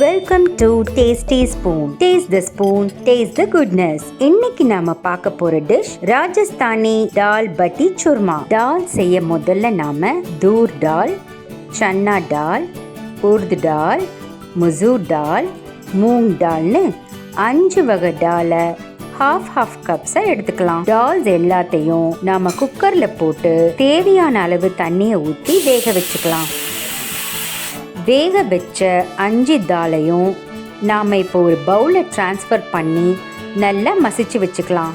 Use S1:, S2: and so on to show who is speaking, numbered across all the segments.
S1: Welcome to TasteTSpoon. Taste the spoon, taste the goodness. இன்னைக்கு நாம பார்க்க போற டிஷ் ராஜஸ்தானி தால் பட்டி சுர்மா. தால் செய்ய முதல்ல நாம தூர் டால், சன்னா டால், உர்த் டால், மசூர் டால், மூங் டால்னு 5 வகை டாலை ஹாஃப் கப்ஸை எடுத்துக்கலாம். டால்ஸ் எல்லாத்தையும் நாம குக்கர்ல போட்டு தேவையான அளவு தண்ணியை ஊற்றி வேக வச்சுக்கலாம். வேக வச்ச 5 தாலையும் நாம் இப்போ ஒரு பவுலில் ட்ரான்ஸ்ஃபர் பண்ணி நல்லா மசிச்சு வச்சுக்கலாம்.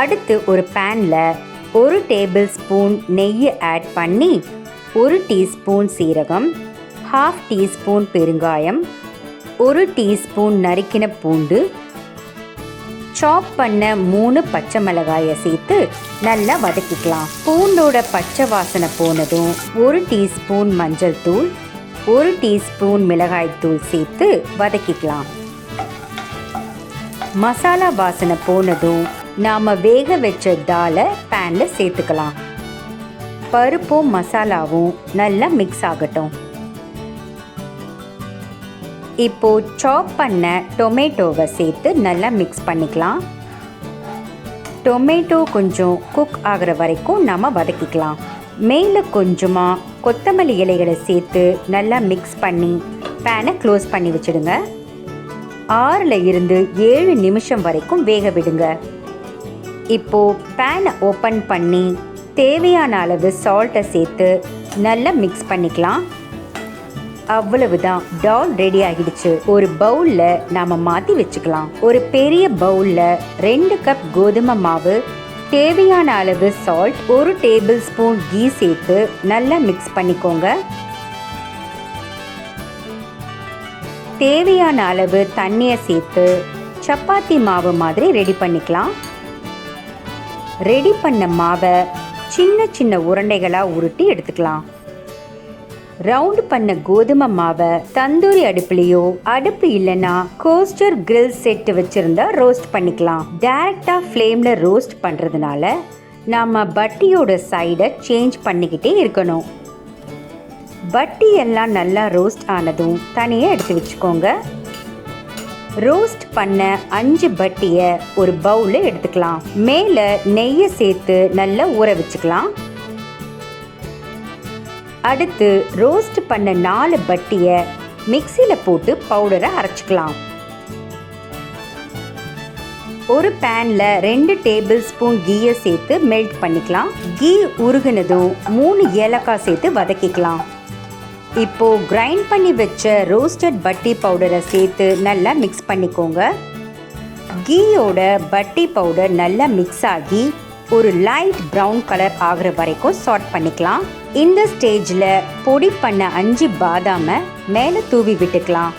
S1: அடுத்து ஒரு பேனில் 1 டேபிள் ஸ்பூன் நெய்யை ஆட் பண்ணி 1 டீஸ்பூன் சீரகம், 1/2 டீஸ்பூன் பெருங்காயம், 1 டீஸ்பூன் நறுக்கின பூண்டு, சாப் பண்ண 3 பச்சை மிளகாயை சேர்த்து நல்லா வதக்கிக்கலாம். பூண்டோட பச்சை வாசனை போனதும் 1 டீஸ்பூன் மஞ்சள் தூள், 1 டீஸ்பூன் மிளகாய் தூள் சேர்த்து வதக்கிக்கலாம். மசாலா வாசனை போனதும் நாம் வேக வச்ச தாலை பேனில் சேர்த்துக்கலாம். பருப்பும் மசாலாவும் நல்லா மிக்ஸ் ஆகட்டும். இப்போ சாப் பண்ண டொமேட்டோவை சேர்த்து நல்லா மிக்ஸ் பண்ணிக்கலாம். டொமேட்டோ கொஞ்சம் குக் ஆகிற வரைக்கும் நம்ம வதக்கிக்கலாம். மேலே கொஞ்சமாக கொத்தமல்லி இலைகளை சேர்த்து நல்லா மிக்ஸ் பண்ணி பேனை க்ளோஸ் பண்ணி வச்சுடுங்க. 6 இருந்து 7 நிமிஷம் வரைக்கும் வேக விடுங்க. இப்போது பேனை ஓப்பன் பண்ணி தேவையான அளவு சால்ட்டை சேர்த்து நல்லா மிக்ஸ் பண்ணிக்கலாம். அவ்வளவுதான், டால் ரெடி ஆகிடுச்சு. ஒரு பவுல்ல நாம மாத்தி வச்சுக்கலாம். ஒரு பெரிய பவுல்ல 2 கப் கோதுமை மாவு, தேவையான அளவு சால்ட், 1 டேபிள் ஸ்பூன் கீ சேர்த்து நல்லா மிக்ஸ் பண்ணிக்கோங்க. தேவையான அளவு தண்ணியை சேர்த்து சப்பாத்தி மாவு மாதிரி ரெடி பண்ணிக்கலாம். ரெடி பண்ண மாவை சின்ன சின்ன உருண்டைகளாக உருட்டி எடுத்துக்கலாம். ரவுண்ட் பண்ண கோதுமை மாவை தந்தூரி அடுப்புலையோ, அடுப்பு இல்லைன்னா கோஸ்டர் கிரில் செட் வச்சிருந்தா ரோஸ்ட் பண்ணிக்கலாம். டைரக்டா ஃப்ளேம்ல ரோஸ்ட் பண்றதுனால நாம பட்டியோட சைடை சேஞ்ச் பண்ணிக்கிட்டே இருக்கணும். பட்டி எல்லாம் நல்லா ரோஸ்ட் ஆனதும் தனியாக எடுத்து வச்சுக்கோங்க. ரோஸ்ட் பண்ண 5 பட்டியை ஒரு பவுலில் எடுத்துக்கலாம். மேலே நெய்யை சேர்த்து நல்லா ஊற வச்சுக்கலாம். அடுத்து ரோஸ்ட் பண்ண 4 பட்டியை மிக்சியில் போட்டு பவுடரை அரைச்சிக்கலாம். ஒரு பேனில் 2 டேபிள் ஸ்பூன் கீயை சேர்த்து மெல்ட் பண்ணிக்கலாம். கீ உருகுனதும் 3 ஏலக்காய் சேர்த்து வதக்கிக்கலாம். இப்போது கிரைண்ட் பண்ணி வச்ச ரோஸ்டட் பட்டி பவுடரை சேர்த்து நல்லா மிக்ஸ் பண்ணிக்கோங்க. கீயோட பட்டி பவுடர் நல்லா மிக்ஸ் ஆகி ஒரு லைட் ப்ரௌன் கலர் ஆகிற வரைக்கும் சாட் பண்ணிக்கலாம். இந்த ஸ்டேஜில் பொடி பண்ண 5 பாதாமை மேலே தூவி விட்டுக்கலாம்.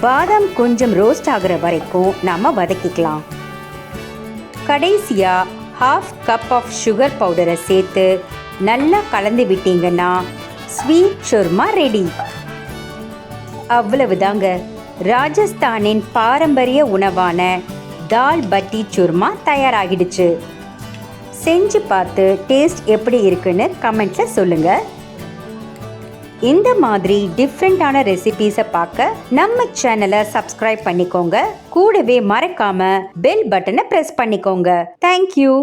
S1: பாதாம் கொஞ்சம் ரோஸ்ட் ஆகிற வரைக்கும் நாம் வதக்கிக்கலாம். கடைசியாக 1/2 கப் ஆஃப் சுகர் பவுடரை சேர்த்து நல்லா கலந்து விட்டீங்கன்னா ஸ்வீட் சுர்மா ரெடி. அவ்வளவுதாங்க, ராஜஸ்தானின் பாரம்பரிய உணவான தால் பட்டி சுர்மா தயாராகிடுச்சு. செஞ்சு பார்த்து டேஸ்ட் எப்படி இருக்குன்னு கமெண்ட்ல சொல்லுங்க. இந்த மாதிரி டிஃப்ரெண்டான ரெசிபீஸை பார்க்க நம்ம சேனலை சப்ஸ்கிரைப் பண்ணிக்கோங்க. கூடவே மறக்காம பெல் பட்டனை பிரஸ் பண்ணிக்கோங்க. தேங்க்யூ.